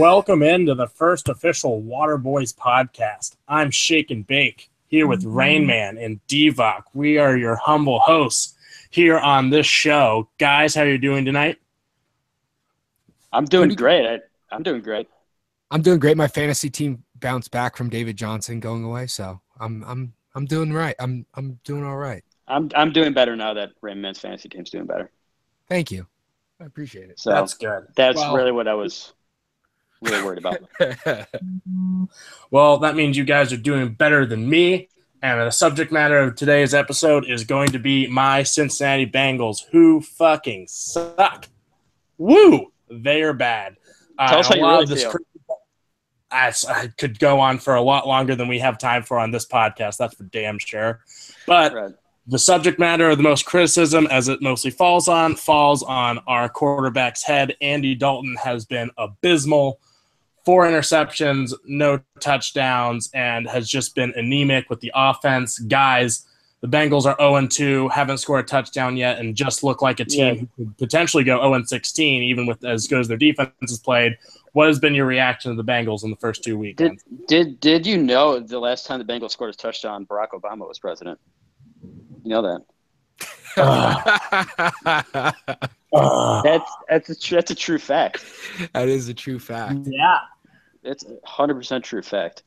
Welcome into the first official WaterBoys podcast. I'm Shake and Bake here with Rain Man and Devok. We are your humble hosts here on this show. Guys, how are you doing tonight? I'm doing great. I'm doing great. I'm doing great. My fantasy team bounced back from David Johnson going away, so I'm doing right. I'm doing all right. I'm doing better now that Rain Man's fantasy team's doing better. Thank you. I appreciate it. So that's good. That's really what I was really worried about. Well, that means you guys are doing better than me. And the subject matter of today's episode is going to be my Cincinnati Bengals, who fucking suck. Woo! They are bad. Tell us how you really feel. I could go on for a lot longer than we have time for on this podcast. That's for damn sure. But the subject matter of the most criticism, as it mostly falls on our quarterback's head. Andy Dalton has been abysmal. 4 interceptions, no touchdowns, and has just been anemic with the offense. Guys, the Bengals are 0-2, haven't scored a touchdown yet, and just look like a team who could potentially go 0-16, even with as good as their defense has played. What has been your reaction to the Bengals in the first 2 weekends? Did you know the last time the Bengals scored a touchdown, Barack Obama was president? You know that? That's a true fact. That is a true fact. Yeah. It's 100% true fact.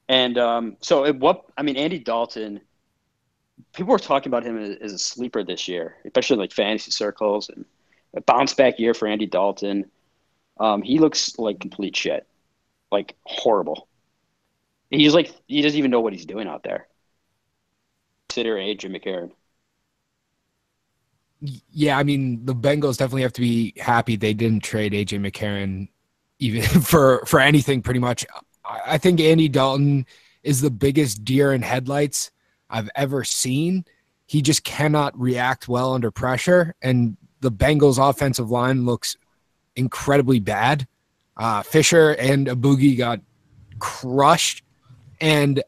And Andy Dalton, people were talking about him as a sleeper this year, especially in like fantasy circles, and a bounce back year for Andy Dalton. He looks like complete shit, like horrible. He doesn't even know what he's doing out there. Consider A.J. McCarron. Yeah, I mean, the Bengals definitely have to be happy they didn't trade A.J. McCarron even for anything pretty much. I think Andy Dalton is the biggest deer in headlights I've ever seen. He just cannot react well under pressure, and the Bengals offensive line looks incredibly bad. Fisher and Abugi got crushed, and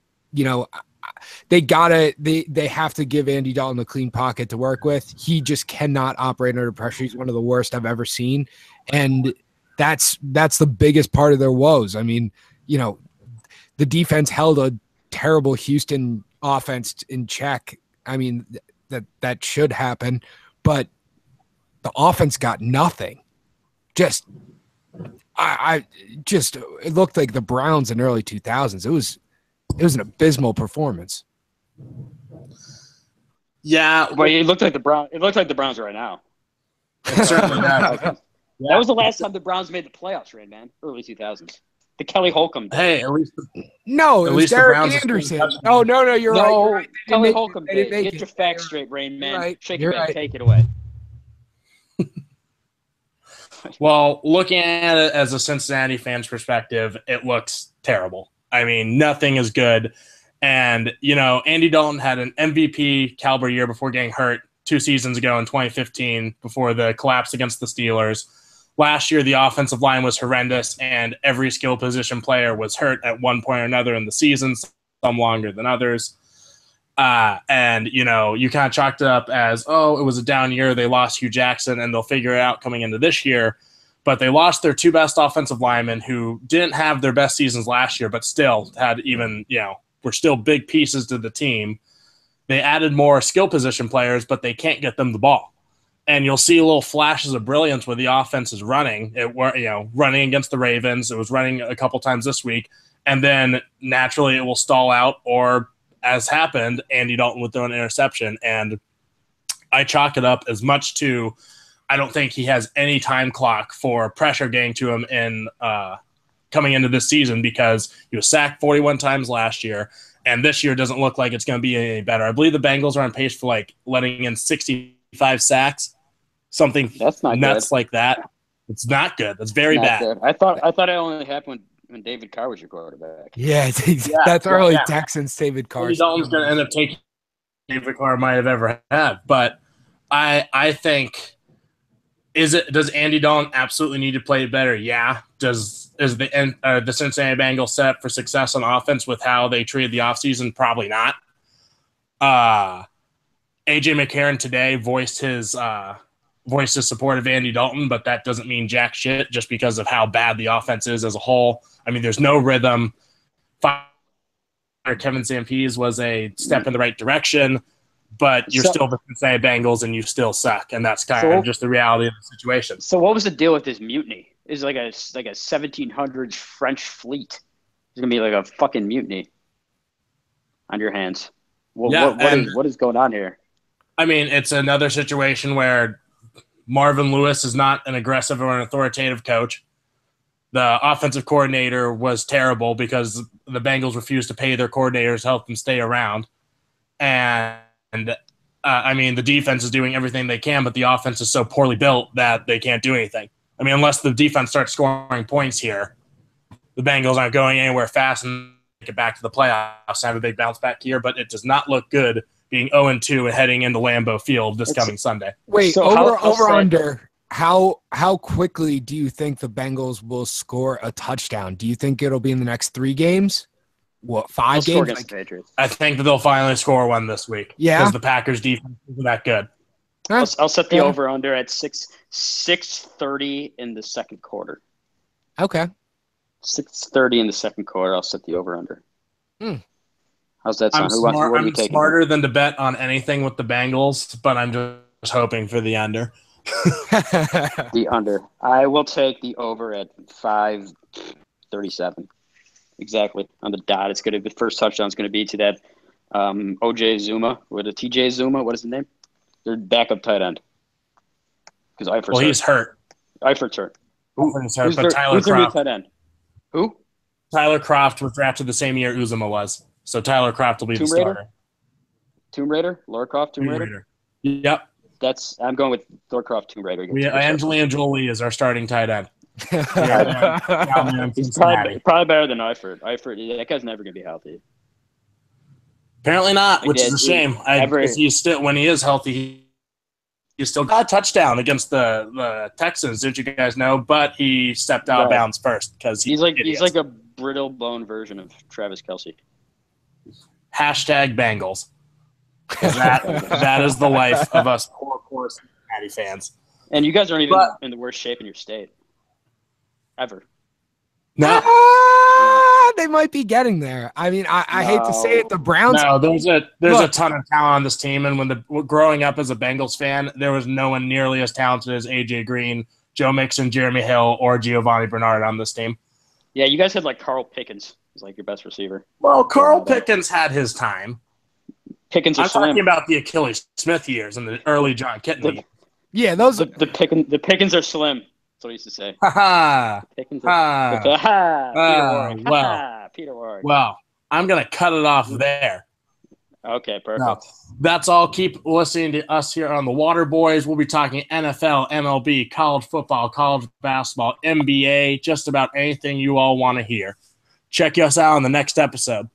they have to give Andy Dalton a clean pocket to work with. He just cannot operate under pressure. He's one of the worst I've ever seen, and that's the biggest part of their woes. I mean, the defense held a terrible Houston offense in check. I mean, that should happen, but the offense got nothing. It looked like the Browns in early 2000s. It was an abysmal performance. Yeah, but it looked like the Browns right now. It certainly does. Yeah. That was the last time the Browns made the playoffs, right, man? Early 2000s. The Kelly Holcomb day. Hey, at least Derek Anderson. Oh, no, you're right. Kelly Holcomb day. Get your facts straight, Rain Man. Right. Shake it back. Take it away. Well, looking at it as a Cincinnati fan's perspective, it looks terrible. I mean, nothing is good. And, Andy Dalton had an MVP caliber year before getting hurt 2 seasons ago in 2015 before the collapse against the Steelers. Last year, the offensive line was horrendous, and every skill position player was hurt at one point or another in the season, some longer than others. And you kind of chalked it up as, it was a down year. They lost Hugh Jackson, and they'll figure it out coming into this year. But they lost their 2 best offensive linemen who didn't have their best seasons last year, but still had were still big pieces to the team. They added more skill position players, but they can't get them the ball. And you'll see little flashes of brilliance where the offense is running. Running against the Ravens. It was running a couple times this week. And then naturally it will stall out, or as happened, Andy Dalton would throw an interception. And I chalk it up as much to, I don't think he has any time clock for pressure getting to him in coming into this season, because he was sacked 41 times last year, and this year doesn't look like it's going to be any better. I believe the Bengals are on pace for letting in 65 sacks, something that's not nuts good. Like that. It's not good. That's very bad. Good. I thought it only happened when David Carr was your quarterback. Yeah, that's early Texans. David Carr. Andy Dalton's going to end up taking David Carr might have ever had, but I think. Does Andy Dalton absolutely need to play better? Yeah. Is the Cincinnati Bengals set up for success on offense with how they treated the offseason? Probably not. A.J. McCarron today voiced his voiced his support of Andy Dalton, but that doesn't mean jack shit just because of how bad the offense is as a whole. I mean, there's no rhythm. Kevin Zampees was a step in the right direction, but you're still the Cincinnati Bengals and you still suck, and that's kind of just the reality of the situation. So what was the deal with this mutiny? It's like a 1700s French fleet. There's gonna be like a fucking mutiny on your hands. What is going on here? I mean, it's another situation where Marvin Lewis is not an aggressive or an authoritative coach. The offensive coordinator was terrible because the Bengals refused to pay their coordinators to help them stay around. And I mean, the defense is doing everything they can, but the offense is so poorly built that they can't do anything. I mean, unless the defense starts scoring points here, the Bengals aren't going anywhere fast and get back to the playoffs and have a big bounce back here. But it does not look good being 0-2 and heading into Lambeau Field this coming Sunday. Wait, so over under. How quickly do you think the Bengals will score a touchdown? Do you think it'll be in the next 3 games? What, 5 games? I think that they'll finally score one this week. Yeah, because the Packers defense isn't that good. I'll set the over under at 6:30 in the second quarter. Okay. 6:30 in the second quarter. I'll set the over under. How's that sound? I'm smarter than to bet on anything with the Bengals, but I'm just hoping for the under. The under. I will take the over at 5:37. Exactly on the dot. It's gonna. The first touchdown is gonna be to that OJ Zuma or the TJ Zuma. What is the name? Their backup tight end. Because he's hurt. Eifert's hurt. Who's hurt? But Tyler Kroft. Tight end? Who? Tyler Kroft was drafted the same year Uzuma was. So Tyler Kroft will be the starter. Tomb Raider? Laura Croft, Tomb Raider? Yep. I'm going with Laura Croft, Tomb Raider. Angelina Jolie is our starting tight end. He's probably better than Eifert. Eifert, that guy's never going to be healthy. Apparently not, which is a shame. When he is healthy, he still got a touchdown against the Texans, didn't you guys know? But he stepped out of bounds first because he's like a brittle bone version of Travis Kelce. #Bengals. That is the life of us poor Cincinnati fans. And you guys aren't even in the worst shape in your state. Ever. No. They might be getting there. I mean, I hate to say it, the Browns. No, there's a ton of talent on this team, and growing up as a Bengals fan, there was no one nearly as talented as AJ Green, Joe Mixon, Jeremy Hill, or Giovanni Bernard on this team. Yeah, you guys had like Carl Pickens was like your best receiver. Well, Carl Pickens had his time. Pickens are talking about the Achilles Smith years and the early John Kitna. Yeah, those the Pickens are slim. That's what he used to say. Peter Warren. Well, I'm going to cut it off there. Okay, perfect. No, that's all. Keep listening to us here on the WaterBoys. We'll be talking NFL, MLB, college football, college basketball, NBA, just about anything you all want to hear. Check us out on the next episode.